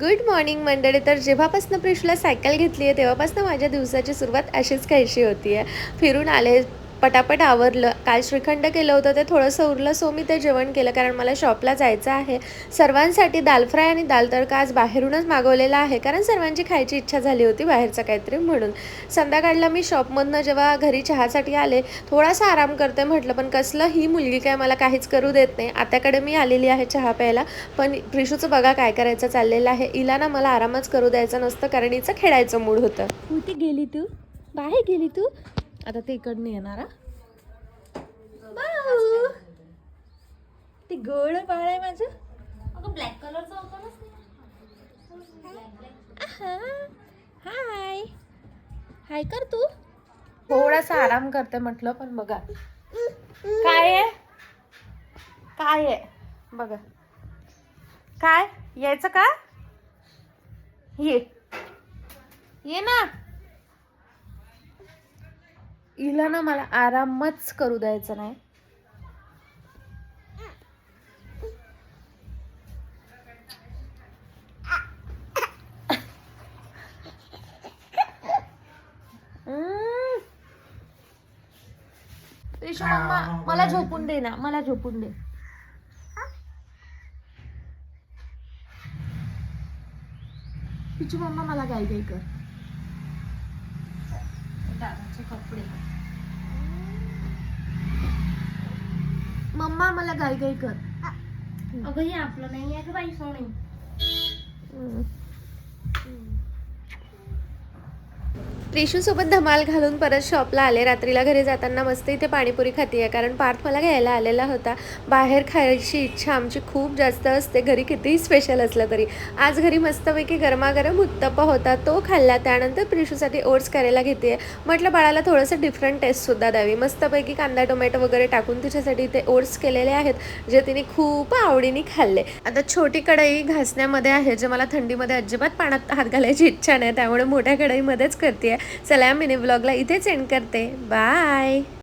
Good morning मंडळी. तर जेव्हापासून प्रिशूला सायकल घेतली आहे तेव्हापासून माझ्या दिवसाची सुरुवात अशीच काहीशी होती आहे. फिरून आले, पटापट आवरलं. काल श्रीखंड केलं होतं ते थोडंसं उरलं, सो मी ते जेवण केलं कारण मला शॉपला जायचं आहे. सर्वांसाठी दाल फ्राय आणि दाल तडका आज बाहेरूनच मागवलेला आहे कारण सर्वांची खायची इच्छा झाली होती बाहेरचं काहीतरी म्हणून. संध्याकाळला मी शॉपमधनं जेव्हा घरी चहासाठी आले, थोडासा आराम करते म्हटलं, पण कसलं ही मुलगी काय मला काहीच करू देत नाही. आत्याकडे मी आलेली आहे चहा प्यायला, पण प्रिशूचं बघा काय करायचं चाललेलं आहे. हिला ना मला आरामच करू द्यायचं नसतं कारण हिचं खेळायचं मूड होतं. कुठे गेली तू? बाहेर गेली तू? आता ते इकडनं येणार. बाऊ, ते गोड बाळ आहे माझं. अगं ब्लॅक कलरचा होता ना. हाय हाय कर तू. थोडासा आराम करते म्हटलं, पण बघा काय आहे, काय आहे बघा. काय यायचं का? ये ना. हिला ना मला आरामच करू द्यायचं नाही. ऋषू मम्मा मला झोपून दे ना, मला झोपून दे. ऋषू मम्मा मला गाई गाई कर. दादाचे कपडे. मम्मा मला गाई गाई कर. अगं हे आपलं नाही आहे का बाई सोने. प्रिशूसोबत धमाल घालून परत शॉपला आले. रात्रीला घरी जाताना मस्त इथे पाणीपुरी खाती आहे कारण पार्थ मला घ्यायला आलेला होता. बाहेर खायची इच्छा आमची खूप जास्त असते, घरी कितीही स्पेशल असलं तरी. आज घरी मस्तपैकी गरमागरम उत्तप्पा होता, तो खाल्ला. त्यानंतर प्रिशूसाठी ओट्स करायला घेते. म्हटलं बाळाला थोडंसं डिफरंट टेस्टसुद्धा द्यावी. मस्तपैकी कांदा टोमॅटो वगैरे टाकून तिच्यासाठी इथे ओट्स केलेले आहेत जे तिने खूप आवडीने खाल्ले. आता छोटी कढई घासण्यामध्ये आहे, जे मला थंडीमध्ये अजिबात पाण्यात हात घालायची इच्छा नाही, त्यामुळे मोठ्या कढईमध्येच करते. चला मिनी ब्लॉगला इथेच एंड करते. बाय.